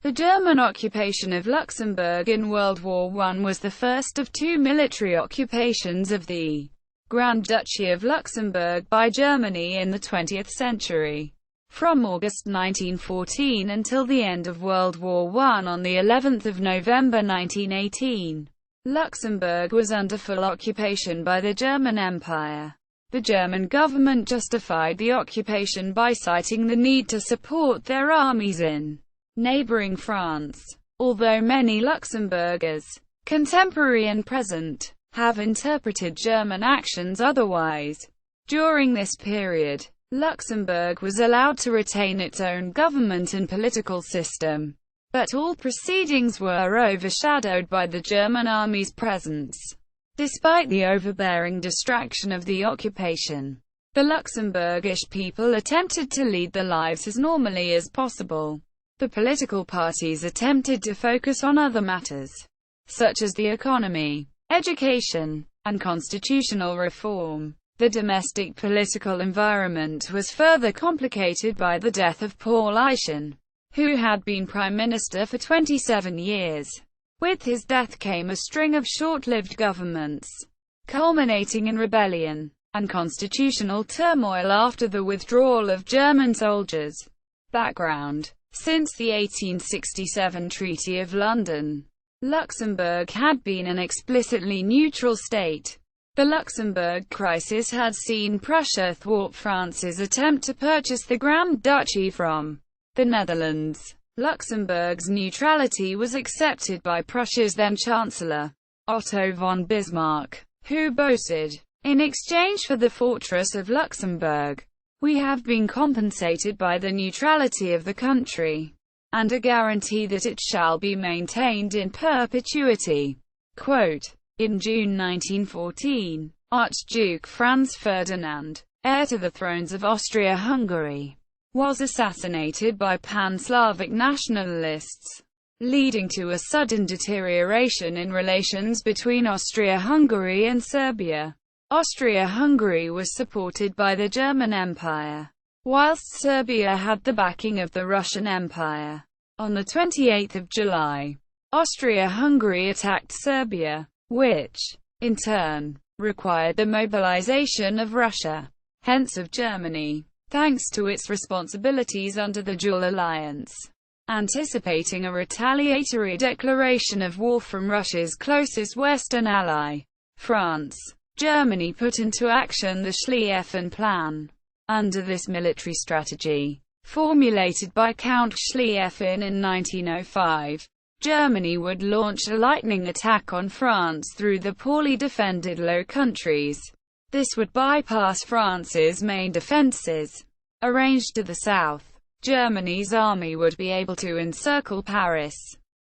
The German occupation of Luxembourg in World War I was the first of two military occupations of the Grand Duchy of Luxembourg by Germany in the 20th century. From August 1914 until the end of World War I on the 11th of November 1918, Luxembourg was under full occupation by the German Empire. The German government justified the occupation by citing the need to support their armies in neighbouring France. Although many Luxembourgers, contemporary and present, have interpreted German actions otherwise, during this period, Luxembourg was allowed to retain its own government and political system, but all proceedings were overshadowed by the German army's presence. Despite the overbearing distraction of the occupation, the Luxembourgish people attempted to lead their lives as normally as possible. The political parties attempted to focus on other matters, such as the economy, education, and constitutional reform. The domestic political environment was further complicated by the death of Paul Eyschen, who had been prime minister for 27 years. With his death came a string of short-lived governments, culminating in rebellion and constitutional turmoil after the withdrawal of German soldiers. Background: since the 1867 Treaty of London, Luxembourg had been an explicitly neutral state. The Luxembourg crisis had seen Prussia thwart France's attempt to purchase the Grand Duchy from the Netherlands. Luxembourg's neutrality was accepted by Prussia's then-Chancellor, Otto von Bismarck, who boasted, in exchange for the fortress of Luxembourg, "We have been compensated by the neutrality of the country, and a guarantee that it shall be maintained in perpetuity." Quote, in June 1914, Archduke Franz Ferdinand, heir to the thrones of Austria-Hungary, was assassinated by pan-Slavic nationalists, leading to a sudden deterioration in relations between Austria-Hungary and Serbia. Austria-Hungary was supported by the German Empire, whilst Serbia had the backing of the Russian Empire. On the 28th of July, Austria-Hungary attacked Serbia, which, in turn, required the mobilization of Russia, hence of Germany, thanks to its responsibilities under the dual alliance. Anticipating a retaliatory declaration of war from Russia's closest Western ally, France, Germany put into action the Schlieffen Plan. Under this military strategy, formulated by Count Schlieffen in 1905, Germany would launch a lightning attack on France through the poorly defended Low Countries. This would bypass France's main defences. Arranged to the south, Germany's army would be able to encircle Paris,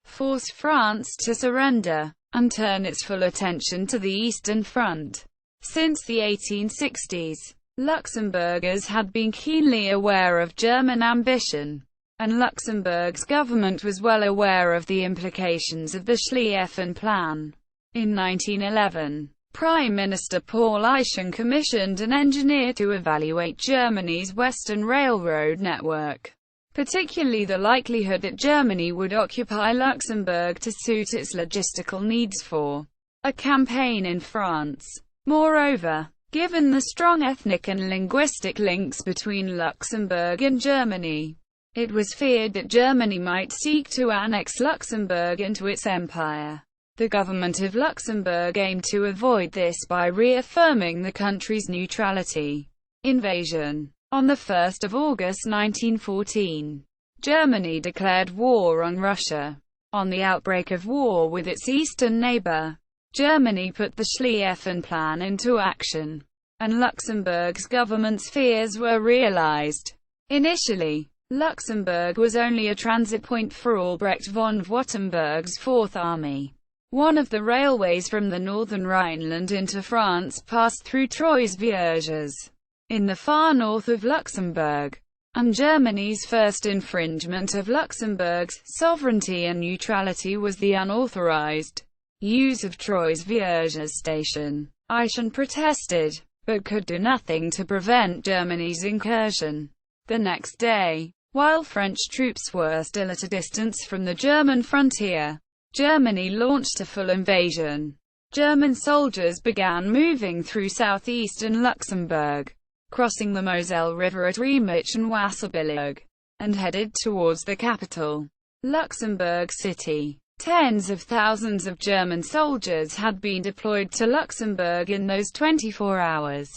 force France to surrender, and turn its full attention to the Eastern Front. Since the 1860s, Luxembourgers had been keenly aware of German ambition, and Luxembourg's government was well aware of the implications of the Schlieffen Plan. In 1911, Prime Minister Paul Eyschen commissioned an engineer to evaluate Germany's Western Railroad network, particularly the likelihood that Germany would occupy Luxembourg to suit its logistical needs for a campaign in France. Moreover, given the strong ethnic and linguistic links between Luxembourg and Germany, it was feared that Germany might seek to annex Luxembourg into its empire. The government of Luxembourg aimed to avoid this by reaffirming the country's neutrality. Invasion. On 1 August 1914, Germany declared war on Russia. On the outbreak of war with its eastern neighbour, Germany put the Schlieffen Plan into action, and Luxembourg's government's fears were realized. Initially, Luxembourg was only a transit point for Albrecht von Württemberg's Fourth Army. One of the railways from the northern Rhineland into France passed through Trois Vierges, in the far north of Luxembourg, and Germany's first infringement of Luxembourg's sovereignty and neutrality was the unauthorized use of Trois Vierges station. Eyschen protested, but could do nothing to prevent Germany's incursion. The next day, While French troops were still at a distance from the German frontier, Germany launched a full invasion. German soldiers began moving through southeastern Luxembourg, crossing the Moselle River at Riemich and Wasserbillig, and headed towards the capital, Luxembourg City. Tens of thousands of German soldiers had been deployed to Luxembourg in those 24 hours.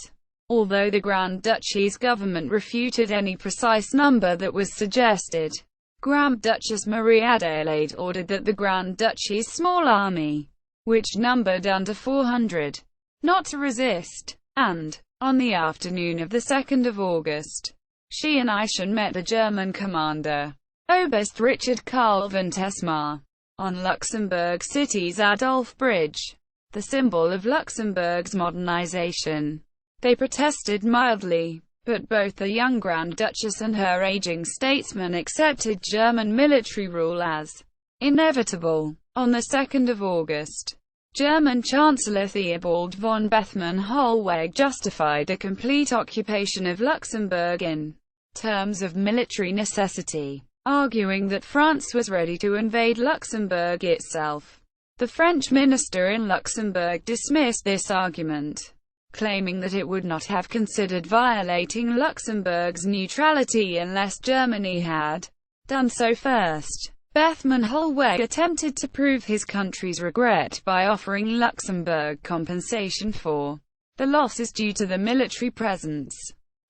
Although the Grand Duchy's government refuted any precise number that was suggested, Grand Duchess Marie Adelaide ordered that the Grand Duchy's small army, which numbered under 400, not to resist, and, on the afternoon of the 2nd of August, she and Eyschen met the German commander, Oberst Richard Karl von Tesmar, on Luxembourg City's Adolph Bridge, the symbol of Luxembourg's modernization. They protested mildly, but both the young Grand Duchess and her aging statesman accepted German military rule as inevitable. On the 2nd of August, German Chancellor Theobald von Bethmann-Hollweg justified a complete occupation of Luxembourg in terms of military necessity, arguing that France was ready to invade Luxembourg itself. The French minister in Luxembourg dismissed this argument, claiming that it would not have considered violating Luxembourg's neutrality unless Germany had done so first. Bethmann-Hollweg attempted to prove his country's regret by offering Luxembourg compensation for the losses due to the military presence.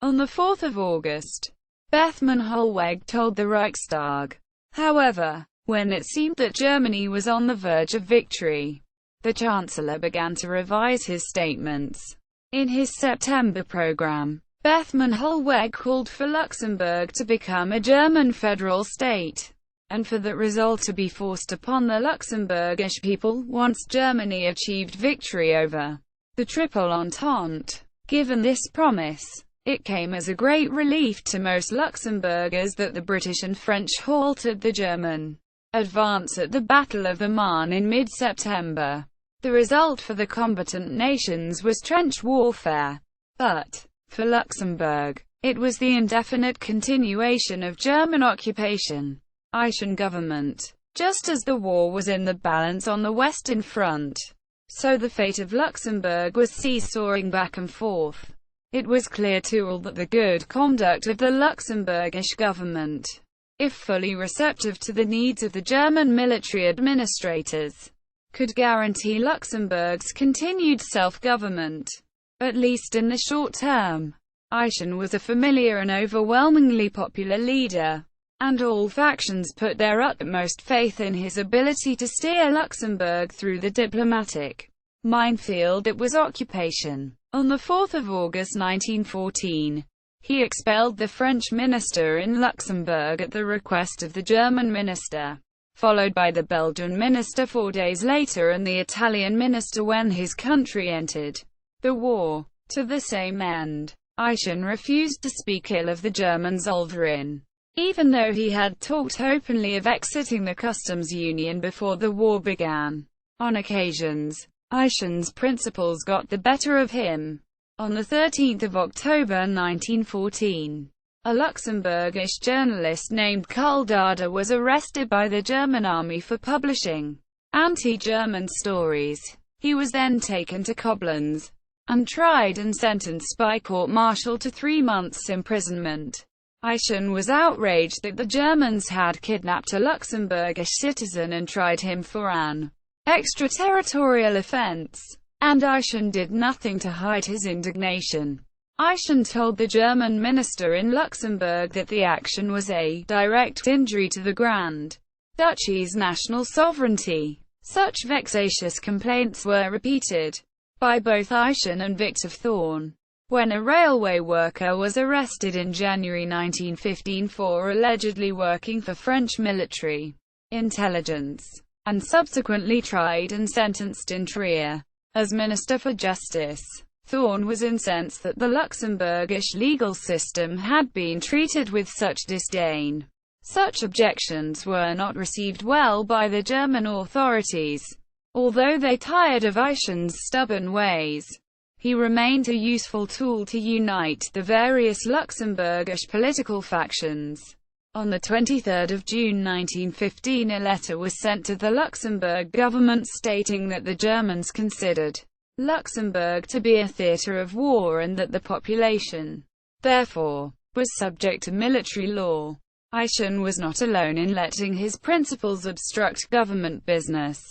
On the 4th of August, Bethmann-Hollweg told the Reichstag, however, when it seemed that Germany was on the verge of victory, the Chancellor began to revise his statements. In his September program, Bethmann-Hollweg called for Luxembourg to become a German federal state, and for that result to be forced upon the Luxembourgish people once Germany achieved victory over the Triple Entente. Given this promise, it came as a great relief to most Luxembourgers that the British and French halted the German advance at the Battle of the Marne in mid-September. The result for the combatant nations was trench warfare. But, for Luxembourg, it was the indefinite continuation of German occupation. Eyschen government. Just as the war was in the balance on the Western Front, so the fate of Luxembourg was seesawing back and forth. It was clear to all that the good conduct of the Luxembourgish government, if fully receptive to the needs of the German military administrators, could guarantee Luxembourg's continued self-government, at least in the short term. Eyschen was a familiar and overwhelmingly popular leader, and all factions put their utmost faith in his ability to steer Luxembourg through the diplomatic minefield that was occupation. On the 4th of August 1914, he expelled the French minister in Luxembourg at the request of the German minister, followed by the Belgian minister 4 days later and the Italian minister when his country entered the war. To the same end, Eyschen refused to speak ill of the German Zollverein, even though he had talked openly of exiting the customs union before the war began. On occasions, Eyschen's principles got the better of him. On 13 October 1914, a Luxembourgish journalist named Karl Dada was arrested by the German army for publishing anti-German stories. He was then taken to Koblenz, and tried and sentenced by court-martial to 3 months' imprisonment. Eyschen was outraged that the Germans had kidnapped a Luxembourgish citizen and tried him for an extraterritorial offense, and Eyschen did nothing to hide his indignation. Eyschen told the German minister in Luxembourg that the action was a direct injury to the Grand Duchy's national sovereignty. Such vexatious complaints were repeated by both Eyschen and Victor Thorn. When a railway worker was arrested in January 1915 for allegedly working for French military intelligence, and subsequently tried and sentenced in Trier as Minister for Justice, Thorn was incensed that the Luxembourgish legal system had been treated with such disdain. Such objections were not received well by the German authorities. Although they tired of Eyschen's stubborn ways, he remained a useful tool to unite the various Luxembourgish political factions. On the 23rd of June 1915, a letter was sent to the Luxembourg government stating that the Germans considered Luxembourg to be a theatre of war and that the population, therefore, was subject to military law. Eyschen was not alone in letting his principles obstruct government business.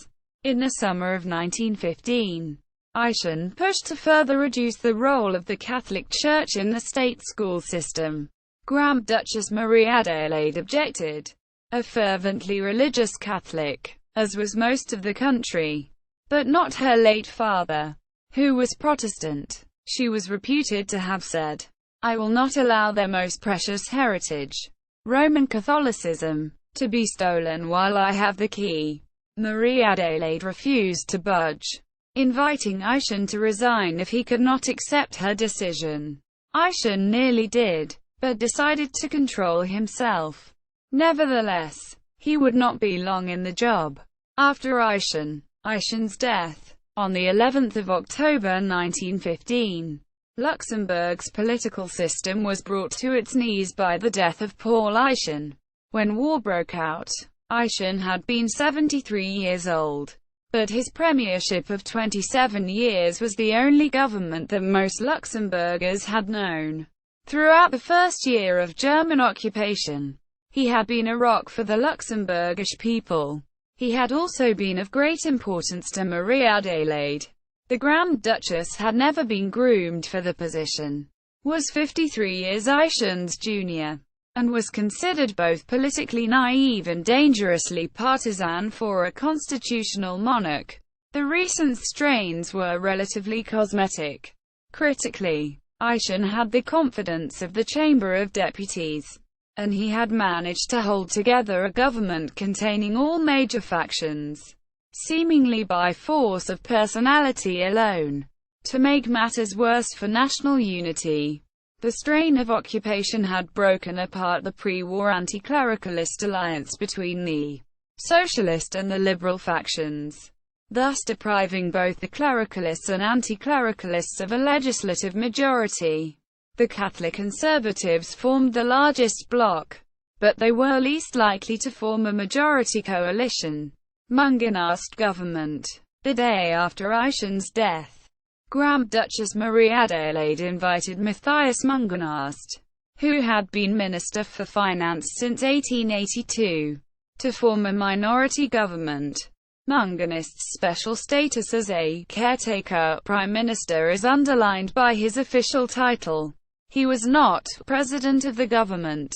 In the summer of 1915, Eyschen pushed to further reduce the role of the Catholic Church in the state school system. Grand Duchess Marie-Adélaïde objected. A fervently religious Catholic, as was most of the country, but not her late father, who was Protestant, she was reputed to have said, "I will not allow their most precious heritage, Roman Catholicism, to be stolen while I have the key." Marie-Adélaïde refused to budge, inviting Eyschen to resign if he could not accept her decision. Eyschen nearly did, but decided to control himself. Nevertheless, he would not be long in the job. After Eyschen's death, on the 11th of October 1915, Luxembourg's political system was brought to its knees by the death of Paul Eyschen. When war broke out, Eyschen had been 73 years old, but his premiership of 27 years was the only government that most Luxembourgers had known. Throughout the first year of German occupation, he had been a rock for the Luxembourgish people. He had also been of great importance to Marie-Adélaïde. The Grand Duchess had never been groomed for the position, was 53 years Eyschen's junior, and was considered both politically naive and dangerously partisan for a constitutional monarch. The recent strains were relatively cosmetic. Critically, Eyschen had the confidence of the Chamber of Deputies, and he had managed to hold together a government containing all major factions, seemingly by force of personality alone. To make matters worse for national unity, the strain of occupation had broken apart the pre-war anti-clericalist alliance between the socialist and the liberal factions, thus depriving both the clericalists and anti-clericalists of a legislative majority. The Catholic Conservatives formed the largest bloc, but they were least likely to form a majority coalition. Mungenast government. The day after Eyschen's death, Grand Duchess Marie-Adélaïde invited Matthias Mungenast, who had been Minister for Finance since 1882, to form a minority government. Mungenast's special status as a caretaker prime minister is underlined by his official title. He was not president of the government,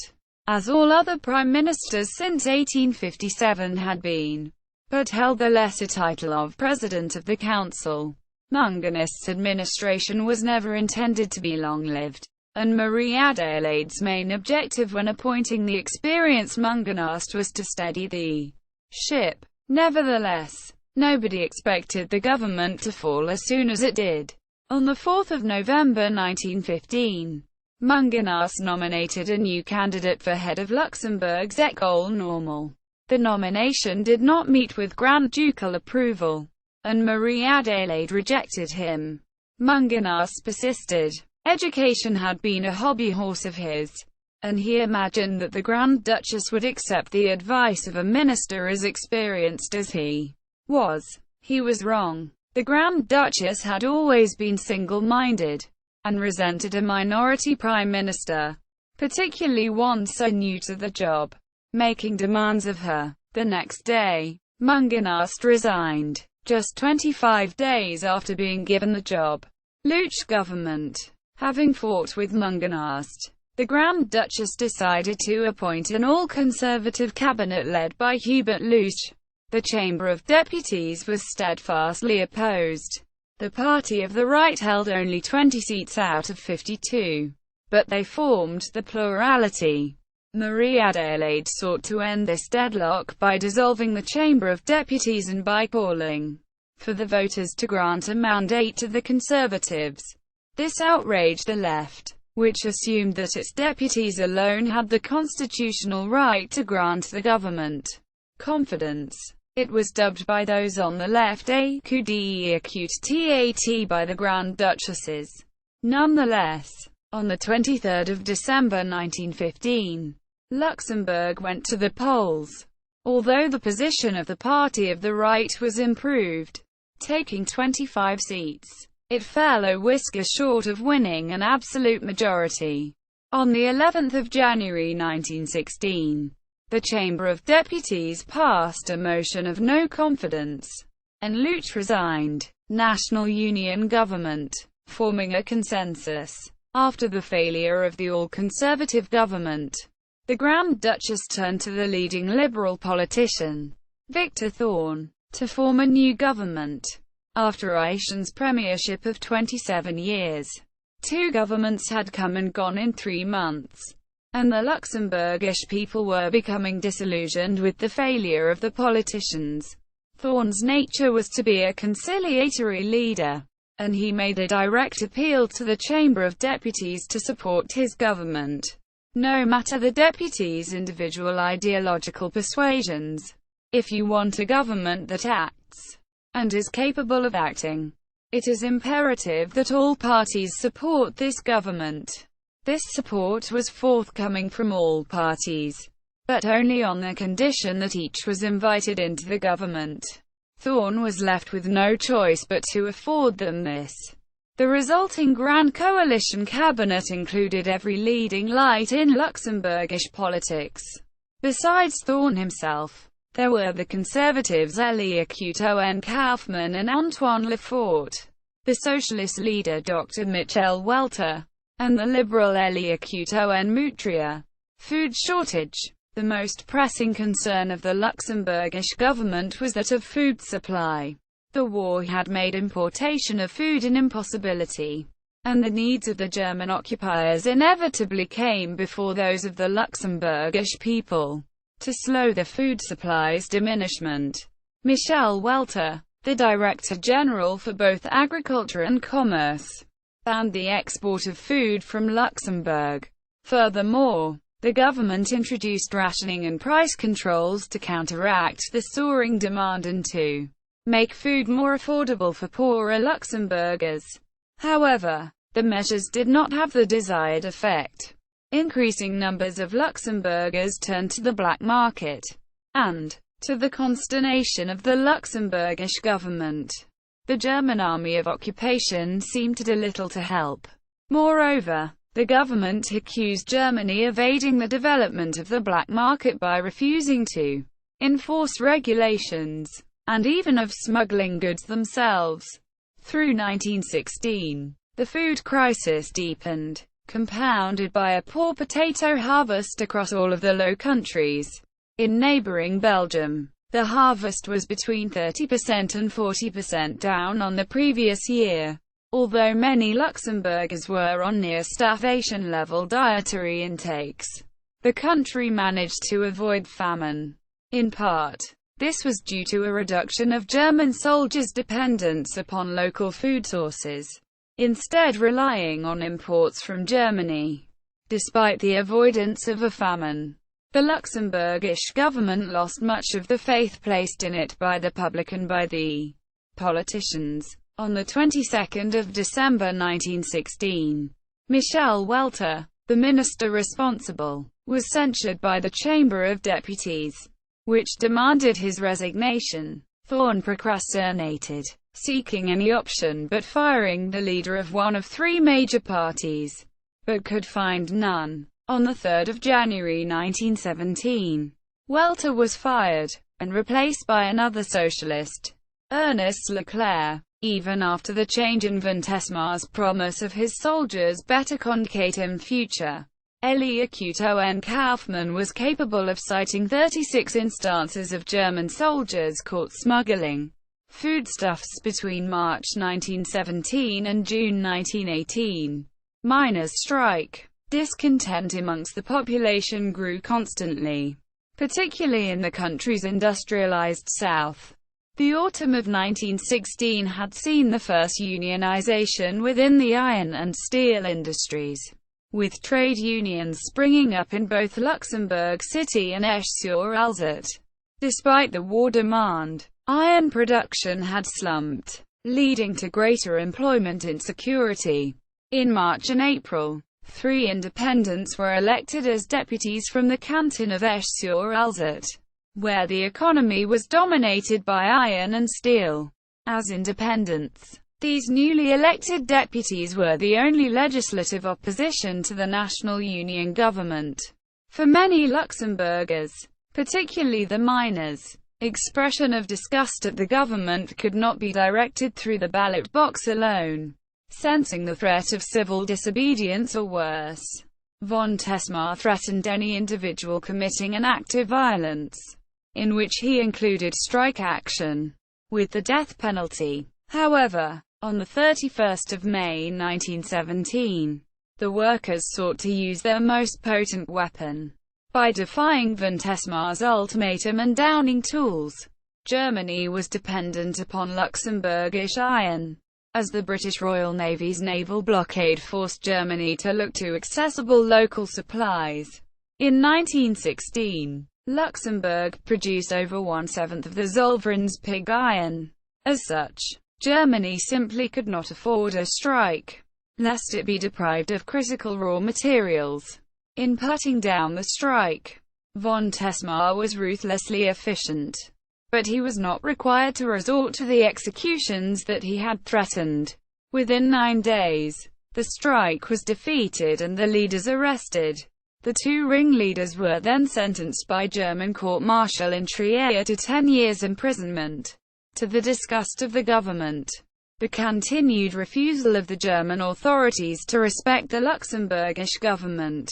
as all other prime ministers since 1857 had been, but held the lesser title of President of the Council. Mungenast's administration was never intended to be long-lived, and Marie-Adélaïde's main objective when appointing the experienced Mungenast was to steady the ship. Nevertheless, nobody expected the government to fall as soon as it did. On the 4th of November 1915, Mungenast nominated a new candidate for head of Luxembourg's École Normale. The nomination did not meet with Grand Ducal approval, and Marie-Adélaïde rejected him. Mungenast persisted. Education had been a hobby horse of his, and he imagined that the Grand Duchess would accept the advice of a minister as experienced as he was. He was wrong. The Grand Duchess had always been single-minded, and resented a minority prime minister, particularly one so new to the job, making demands of her. The next day, Mungenast resigned, just 25 days after being given the job. Luch government. Having fought with Mungenast, the Grand Duchess decided to appoint an all-conservative cabinet led by Hubert Luch. The Chamber of Deputies was steadfastly opposed. The Party of the Right held only 20 seats out of 52, but they formed the plurality. Marie-Adélaïde sought to end this deadlock by dissolving the Chamber of Deputies and by calling for the voters to grant a mandate to the Conservatives. This outraged the left, which assumed that its deputies alone had the constitutional right to grant the government confidence. It was dubbed by those on the left a coup d'état by the Grand Duchesses. Nonetheless, on the 23rd of December 1915, Luxembourg went to the polls. Although the position of the Party of the Right was improved, taking 25 seats, it fell a whisker short of winning an absolute majority. On the 11th of January 1916, the Chamber of Deputies passed a motion of no confidence, and Luch resigned. National Union government, forming a consensus. After the failure of the all-conservative government, the Grand Duchess turned to the leading liberal politician, Victor Thorn, to form a new government. After Eyschen's premiership of 27 years, 2 governments had come and gone in 3 months, and the Luxembourgish people were becoming disillusioned with the failure of the politicians. Thorn's nature was to be a conciliatory leader, and he made a direct appeal to the Chamber of Deputies to support his government, no matter the deputies' individual ideological persuasions. If you want a government that acts, and is capable of acting, it is imperative that all parties support this government. This support was forthcoming from all parties, but only on the condition that each was invited into the government. Thorn was left with no choice but to afford them this. The resulting Grand Coalition cabinet included every leading light in Luxembourgish politics. Besides Thorn himself, there were the conservatives Elie Coutu Kaufmann and Antoine Lefort, the socialist leader Dr. Michel Welter, and the liberal Elie Coutu Moutria. Food shortage. The most pressing concern of the Luxembourgish government was that of food supply. The war had made importation of food an impossibility, and the needs of the German occupiers inevitably came before those of the Luxembourgish people. To slow the food supply's diminishment, Michel Welter, the Director General for both Agriculture and Commerce, banned the export of food from Luxembourg. Furthermore, the government introduced rationing and price controls to counteract the soaring demand and to make food more affordable for poorer Luxembourgers. However, the measures did not have the desired effect. Increasing numbers of Luxembourgers turned to the black market, and, to the consternation of the Luxembourgish government, the German army of occupation seemed to do little to help. Moreover, the government accused Germany of aiding the development of the black market by refusing to enforce regulations, and even of smuggling goods themselves. Through 1916, the food crisis deepened, compounded by a poor potato harvest across all of the Low Countries. In neighbouring Belgium, the harvest was between 30% and 40% down on the previous year. Although many Luxembourgers were on near starvation-level dietary intakes, the country managed to avoid famine. In part, this was due to a reduction of German soldiers' dependence upon local food sources, instead relying on imports from Germany. Despite the avoidance of a famine, the Luxembourgish government lost much of the faith placed in it by the public and by the politicians. On the 22nd of December 1916, Michel Welter, the minister responsible, was censured by the Chamber of Deputies, which demanded his resignation. Thorn procrastinated, seeking any option but firing the leader of one of 3 major parties, but could find none. On the 3rd of January 1917, Welter was fired, and replaced by another socialist, Ernest Leclerc. Even after the change in Ventesmar's promise of his soldiers' better concretum future, Elie Coutu Kaufmann was capable of citing 36 instances of German soldiers caught smuggling foodstuffs between March 1917 and June 1918. Miners' strike. Discontent amongst the population grew constantly, particularly in the country's industrialized south. The autumn of 1916 had seen the first unionization within the iron and steel industries, with trade unions springing up in both Luxembourg City and Esch-sur-Alzette. Despite the war demand, iron production had slumped, leading to greater employment insecurity. In March and April, 3 independents were elected as deputies from the canton of Esch-sur-Alzette, where the economy was dominated by iron and steel. As independents, these newly elected deputies were the only legislative opposition to the National Union government. For many Luxembourgers, particularly the miners, expression of disgust at the government could not be directed through the ballot box alone, sensing the threat of civil disobedience or worse. Von Tesmar threatened any individual committing an act of violence, in which he included strike action, with the death penalty. However, on the 31st of May 1917, the workers sought to use their most potent weapon. By defying von Tesmar's ultimatum and downing tools, Germany was dependent upon Luxembourgish iron, as the British Royal Navy's naval blockade forced Germany to look to accessible local supplies. In 1916, Luxembourg produced over 1/7 of the Zollvereins pig iron. As such, Germany simply could not afford a strike, lest it be deprived of critical raw materials. In putting down the strike, von Tesmar was ruthlessly efficient, but he was not required to resort to the executions that he had threatened. Within 9 days, the strike was defeated and the leaders arrested. The 2 ringleaders were then sentenced by German court-martial in Trier to 10 years imprisonment. To the disgust of the government, the continued refusal of the German authorities to respect the Luxembourgish government,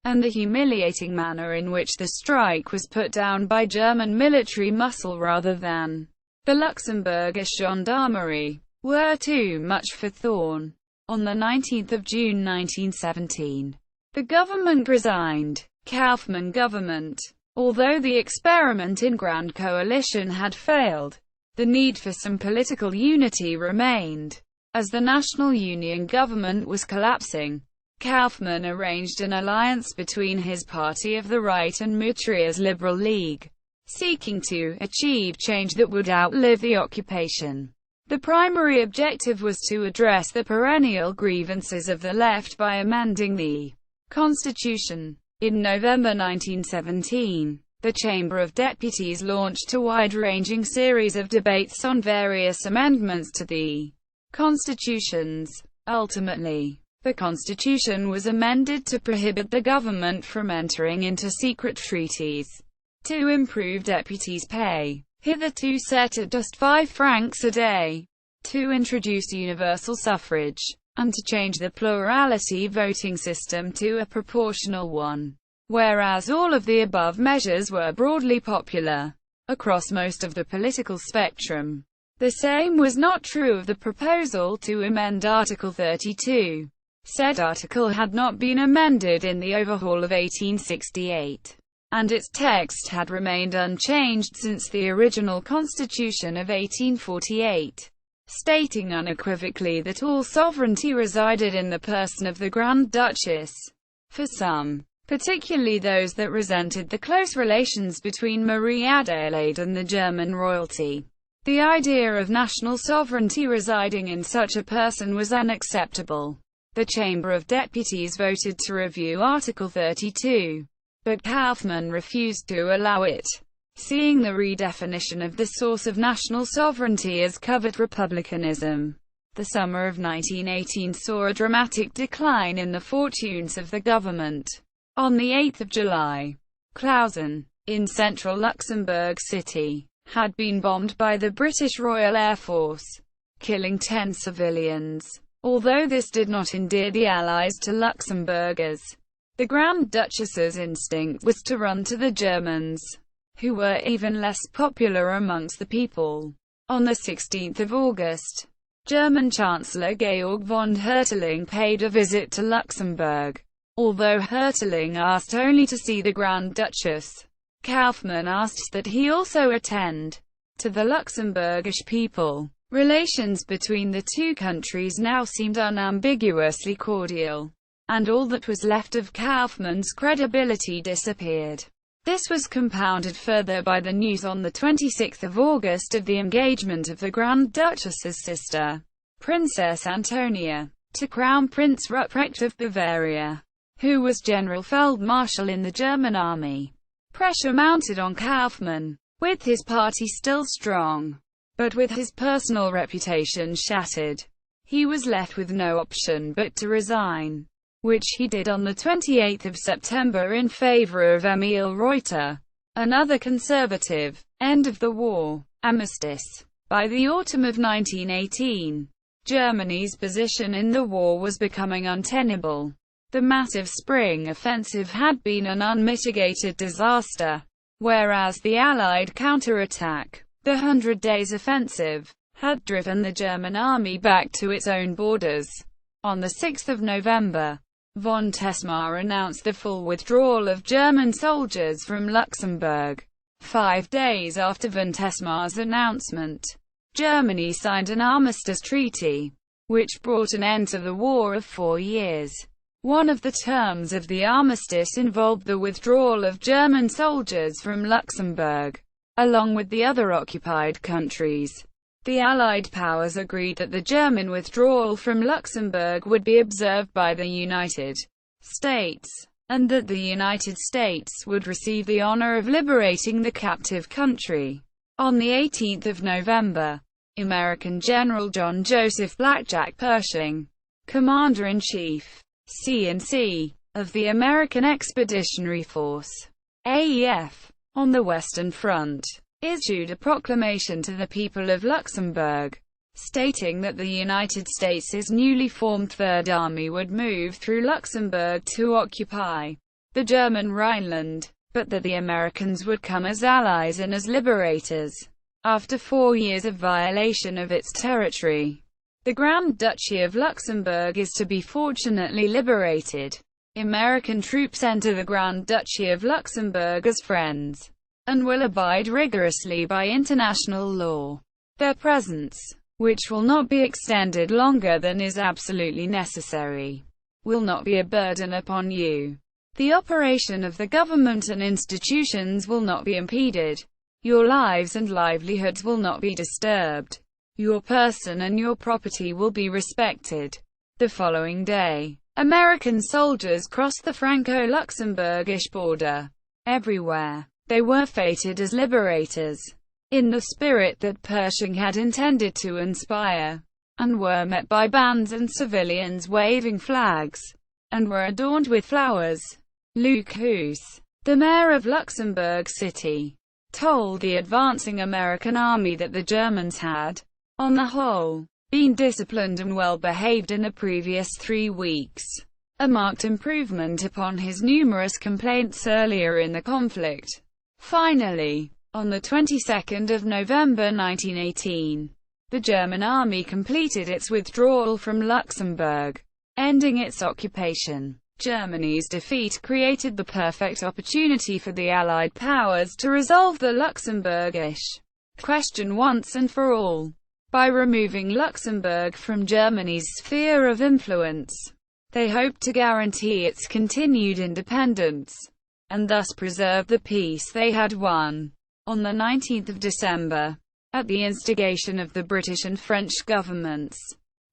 and the humiliating manner in which the strike was put down by German military muscle rather than the Luxembourgish gendarmerie, were too much for Thorn. On the 19th of June 1917, the government resigned. Kaufmann government. Although the experiment in Grand Coalition had failed, the need for some political unity remained. As the National Union government was collapsing, Kaufmann arranged an alliance between his Party of the Right and Moutrier's Liberal League, seeking to achieve change that would outlive the occupation. The primary objective was to address the perennial grievances of the left by amending the Constitution. In November 1917, the Chamber of Deputies launched a wide-ranging series of debates on various amendments to the constitutions. Ultimately, the constitution was amended to prohibit the government from entering into secret treaties, to improve deputies' pay, hitherto set at just 5 francs a day, to introduce universal suffrage, and to change the plurality voting system to a proportional one. Whereas all of the above measures were broadly popular across most of the political spectrum, the same was not true of the proposal to amend Article 32. Said article had not been amended in the overhaul of 1868, and its text had remained unchanged since the original Constitution of 1848, stating unequivocally that all sovereignty resided in the person of the Grand Duchess. For some, particularly those that resented the close relations between Marie Adelaide and the German royalty, the idea of national sovereignty residing in such a person was unacceptable. The Chamber of Deputies voted to review Article 32, but Kaufmann refused to allow it, seeing the redefinition of the source of national sovereignty as covert republicanism. The summer of 1918 saw a dramatic decline in the fortunes of the government. On the 8th of July, Clausen, in central Luxembourg City, had been bombed by the British Royal Air Force, killing 10 civilians. Although this did not endear the Allies to Luxembourgers, the Grand Duchess's instinct was to run to the Germans, who were even less popular amongst the people. On the 16th of August, German Chancellor Georg von Hertling paid a visit to Luxembourg. Although Hertling asked only to see the Grand Duchess, Kaufmann asked that he also attend. To the Luxembourgish people, relations between the two countries now seemed unambiguously cordial, and all that was left of Kaufmann's credibility disappeared. This was compounded further by the news on the 26th of August of the engagement of the Grand Duchess's sister, Princess Antonia, to Crown Prince Ruprecht of Bavaria, who was General Feldmarschall in the German army. Pressure mounted on Kaufmann, with his party still strong, but with his personal reputation shattered. He was left with no option but to resign, which he did on the 28th of September in favor of Emil Reuter, another conservative. End of the war. Armistice. By the autumn of 1918, Germany's position in the war was becoming untenable. The massive spring offensive had been an unmitigated disaster, whereas the Allied counterattack, the 100 Days Offensive, had driven the German army back to its own borders. On the 6th of November, von Tessmar announced the full withdrawal of German soldiers from Luxembourg. 5 days after von Tessmar's announcement, Germany signed an armistice treaty, which brought an end to the war of 4 years. One of the terms of the armistice involved the withdrawal of German soldiers from Luxembourg, along with the other occupied countries. The Allied powers agreed that the German withdrawal from Luxembourg would be observed by the United States, and that the United States would receive the honor of liberating the captive country. On the 18th of November, American General John Joseph Blackjack Pershing, Commander-in-Chief, C&C, of the American Expeditionary Force, AEF, on the Western Front, issued a proclamation to the people of Luxembourg, stating that the United States' newly formed Third Army would move through Luxembourg to occupy the German Rhineland, but that the Americans would come as allies and as liberators. After 4 years of violation of its territory, the Grand Duchy of Luxembourg is to be fortunately liberated. American troops enter the Grand Duchy of Luxembourg as friends, and will abide rigorously by international law. Their presence, which will not be extended longer than is absolutely necessary, will not be a burden upon you. The operation of the government and institutions will not be impeded. Your lives and livelihoods will not be disturbed. Your person and your property will be respected. The following day, American soldiers crossed the Franco-Luxembourgish border. Everywhere, they were feted as liberators, in the spirit that Pershing had intended to inspire, and were met by bands and civilians waving flags, and were adorned with flowers. Luc Hoos, the mayor of Luxembourg City, told the advancing American army that the Germans had, on the whole, been disciplined and well behaved in the previous 3 weeks, a marked improvement upon his numerous complaints earlier in the conflict. Finally, on the 22nd of November 1918, the German army completed its withdrawal from Luxembourg, ending its occupation. Germany's defeat created the perfect opportunity for the Allied powers to resolve the Luxembourgish question once and for all. By removing Luxembourg from Germany's sphere of influence, they hoped to guarantee its continued independence, and thus preserve the peace they had won. On the 19th of December, at the instigation of the British and French governments,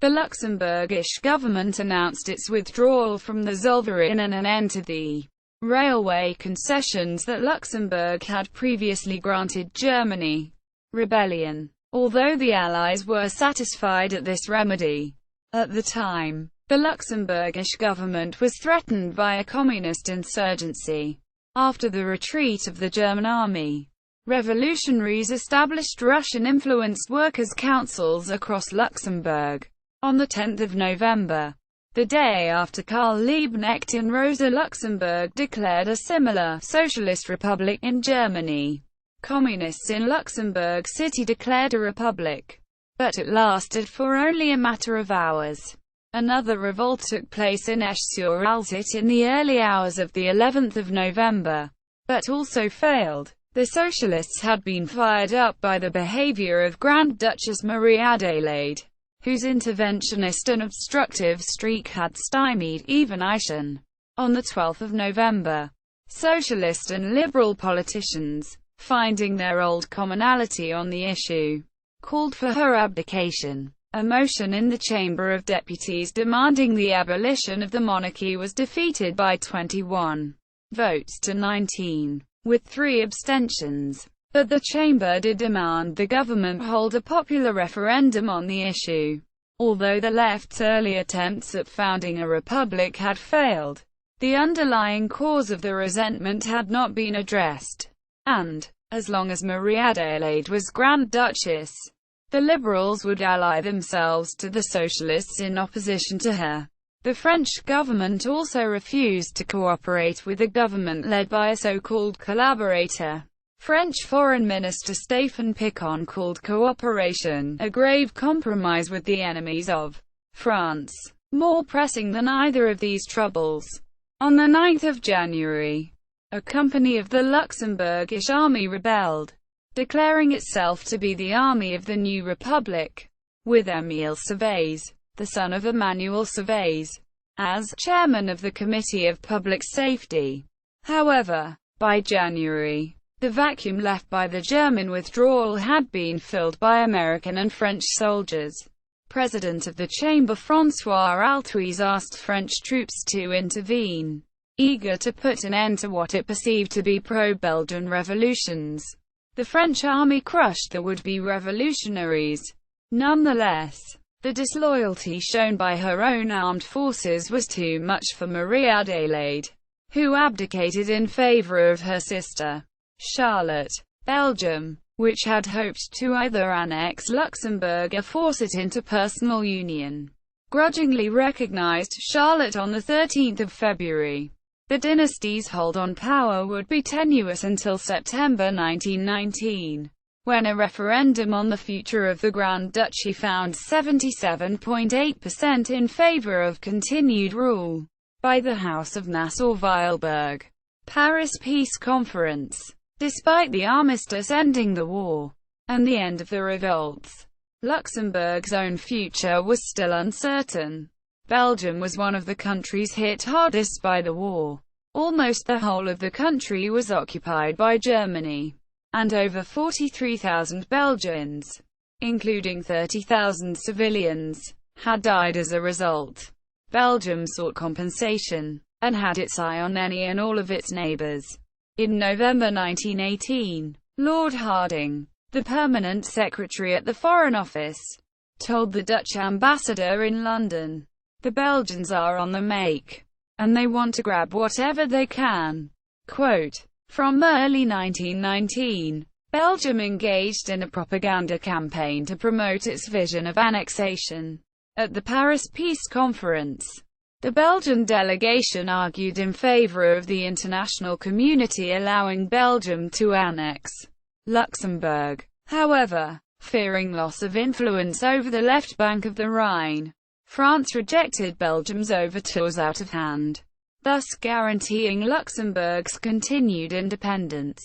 the Luxembourgish government announced its withdrawal from the Zollverein and an end to the railway concessions that Luxembourg had previously granted Germany. Rebellion. Although the Allies were satisfied at this remedy, at the time, the Luxembourgish government was threatened by a communist insurgency. After the retreat of the German army, revolutionaries established Russian-influenced workers' councils across Luxembourg. On the 10th of November, the day after Karl Liebknecht and Rosa Luxemburg declared a similar socialist republic in Germany, communists in Luxembourg City declared a republic, but it lasted for only a matter of hours. Another revolt took place in Esch-sur-Alzette in the early hours of the 11th of November, but also failed. The socialists had been fired up by the behavior of Grand Duchess Marie Adelaide, whose interventionist and obstructive streak had stymied even Eyschen. On the 12th of November, socialist and liberal politicians, finding their old commonality on the issue, called for her abdication. A motion in the Chamber of Deputies demanding the abolition of the monarchy was defeated by 21 votes to 19, with 3 abstentions. But the chamber did demand the government hold a popular referendum on the issue. Although the left's early attempts at founding a republic had failed, the underlying cause of the resentment had not been addressed. And, as long as Marie-Adélaïde was Grand Duchess, the liberals would ally themselves to the socialists in opposition to her. The French government also refused to cooperate with a government led by a so-called collaborator. French Foreign Minister Stéphane Picon called cooperation a grave compromise with the enemies of France, more pressing than either of these troubles. On the 9th of January, a company of the Luxembourgish army rebelled, declaring itself to be the army of the new republic, with Émile Servais, the son of Emmanuel Servais, as chairman of the Committee of Public Safety. However, by January, the vacuum left by the German withdrawal had been filled by American and French soldiers. President of the Chamber François Altuis asked French troops to intervene, eager to put an end to what it perceived to be pro-Belgian revolutions. The French army crushed the would-be revolutionaries. Nonetheless, the disloyalty shown by her own armed forces was too much for Marie-Adélaïde, who abdicated in favor of her sister, Charlotte. Belgium, which had hoped to either annex Luxembourg or force it into personal union, grudgingly recognized Charlotte on 13 February. The dynasty's hold on power would be tenuous until September 1919, when a referendum on the future of the Grand Duchy found 77.8% in favor of continued rule by the House of Nassau-Weilburg. Paris Peace Conference. Despite the armistice ending the war, and the end of the revolts, Luxembourg's own future was still uncertain. Belgium was one of the countries hit hardest by the war. Almost the whole of the country was occupied by Germany, and over 43,000 Belgians, including 30,000 civilians, had died as a result. Belgium sought compensation, and had its eye on any and all of its neighbours. In November 1918, Lord Hardinge, the permanent secretary at the Foreign Office, told the Dutch ambassador in London, "The Belgians are on the make, and they want to grab whatever they can." Quote, from early 1919, Belgium engaged in a propaganda campaign to promote its vision of annexation. At the Paris Peace Conference, the Belgian delegation argued in favor of the international community allowing Belgium to annex Luxembourg. However, fearing loss of influence over the left bank of the Rhine, France rejected Belgium's overtures out of hand, thus guaranteeing Luxembourg's continued independence.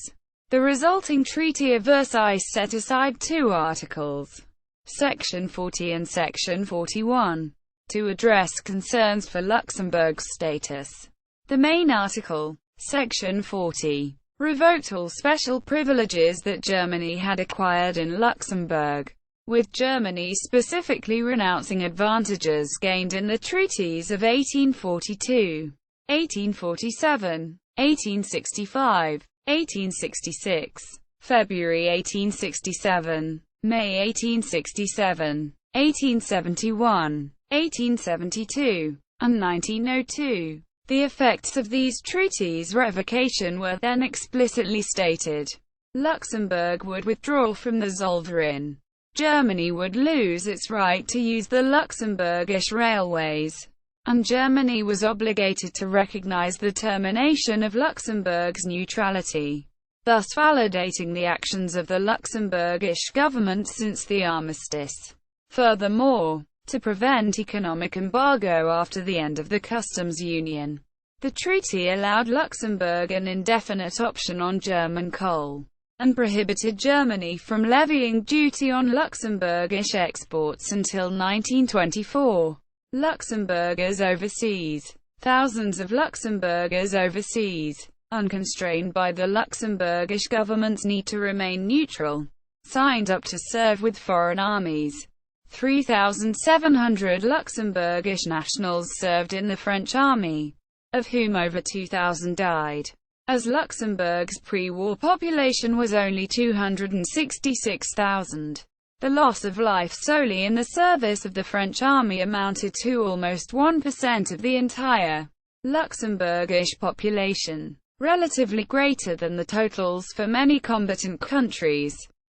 The resulting Treaty of Versailles set aside 2 articles, Section 40 and Section 41, to address concerns for Luxembourg's status. The main article, Section 40, revoked all special privileges that Germany had acquired in Luxembourg, with Germany specifically renouncing advantages gained in the treaties of 1842, 1847, 1865, 1866, February 1867, May 1867, 1871, 1872, and 1902. The effects of these treaties' revocation were then explicitly stated. Luxembourg would withdraw from the Zollverein. Germany would lose its right to use the Luxembourgish railways, and Germany was obligated to recognize the termination of Luxembourg's neutrality, thus validating the actions of the Luxembourgish government since the armistice. Furthermore, to prevent economic embargo after the end of the customs union, the treaty allowed Luxembourg an indefinite option on German coal, and prohibited Germany from levying duty on Luxembourgish exports until 1924. Luxembourgers overseas. Thousands of Luxembourgers overseas, unconstrained by the Luxembourgish government's need to remain neutral, signed up to serve with foreign armies. 3,700 Luxembourgish nationals served in the French army, of whom over 2,000 died. As Luxembourg's pre-war population was only 266,000. The loss of life solely in the service of the French army amounted to almost 1% of the entire Luxembourgish population, relatively greater than the totals for many combatant countries.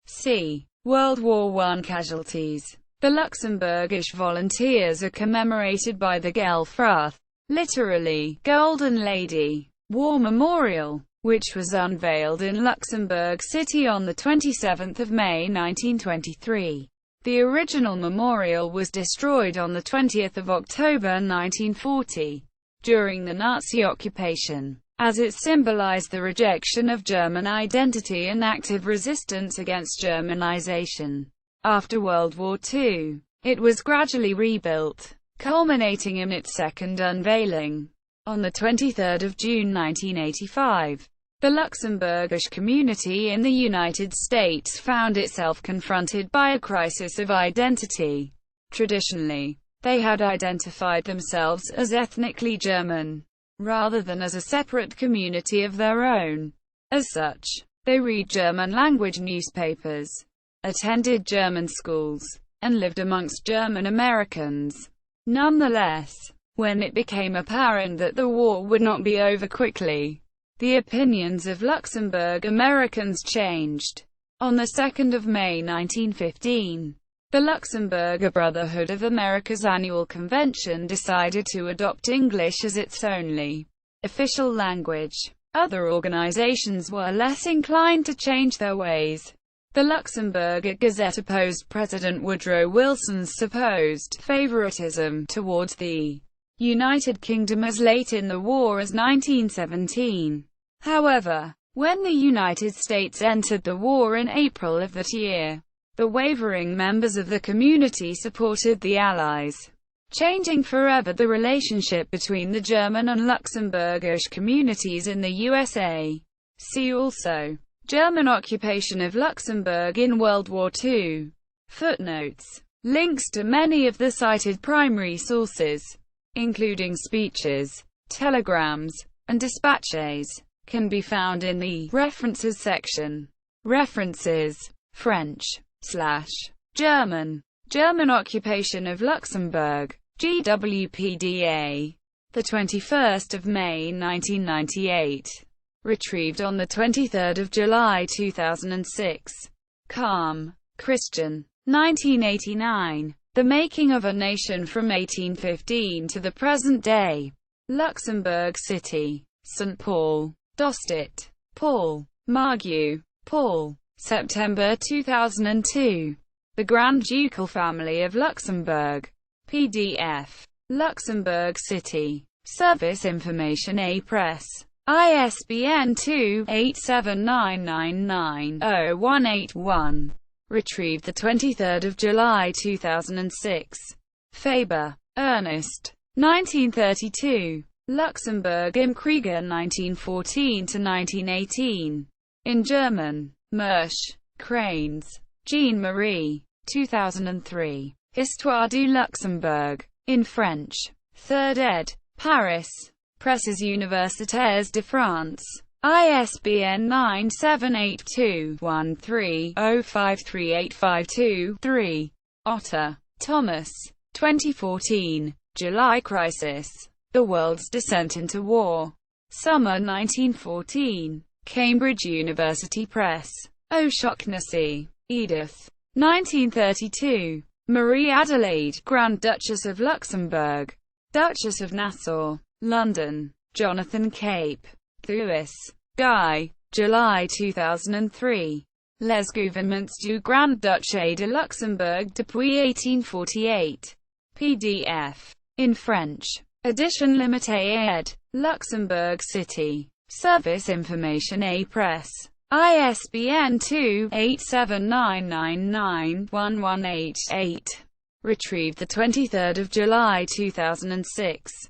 See World War One casualties. The Luxembourgish volunteers are commemorated by the Gelfrath, literally, Golden Lady, War Memorial, which was unveiled in Luxembourg City on 27 May 1923. The original memorial was destroyed on 20 October 1940, during the Nazi occupation, as it symbolized the rejection of German identity and active resistance against Germanization. After World War II, it was gradually rebuilt, culminating in its second unveiling. On 23 June 1985, the Luxembourgish community in the United States found itself confronted by a crisis of identity. Traditionally, they had identified themselves as ethnically German, rather than as a separate community of their own. As such, they read German-language newspapers, attended German schools, and lived amongst German Americans. Nonetheless, when it became apparent that the war would not be over quickly, the opinions of Luxembourg Americans changed. On 2 May 1915, the Luxembourger Brotherhood of America's annual convention decided to adopt English as its only official language. Other organizations were less inclined to change their ways. The Luxembourger Gazette opposed President Woodrow Wilson's supposed favoritism towards the United Kingdom as late in the war as 1917. However, when the United States entered the war in April of that year, the wavering members of the community supported the Allies, changing forever the relationship between the German and Luxembourgish communities in the USA. See also German occupation of Luxembourg in World War II. Footnotes. Links to many of the cited primary sources, including speeches, telegrams, and dispatches, can be found in the References section. References. French/German. German occupation of Luxembourg. GWPDA. 21 May 1998. Retrieved on 23 July 2006. Calm. Christian. 1989. The Making of a Nation from 1815 to the Present Day. Luxembourg City. St. Paul. Dostit. Paul. Margue. Paul. September 2002. The Grand Ducal Family of Luxembourg. PDF. Luxembourg City. Service Information A Press. ISBN 2-87999-0181. Retrieved 23 July 2006. Faber, Ernest. 1932. Luxembourg im Kriege 1914–1918. In German. Mersch. Cranes. Jean-Marie. 2003. Histoire du Luxembourg. In French. 3rd ed. Paris. Presses Universitaires de France. ISBN 9782130538523-3. Otter. Thomas. 2014. July Crisis. The World's Descent into War. Summer 1914. Cambridge University Press. O'Shaughnessy, Edith. 1932. Marie Adelaide, Grand Duchess of Luxembourg. Duchess of Nassau. London. Jonathan Cape. Thuis. Guy. July 2003. Les gouvernements du Grand Duché de Luxembourg depuis 1848. PDF. In French. Edition limitée ed. Luxembourg City. Service Information A Press. ISBN 2-87999-1188. Retrieved 23 July 2006.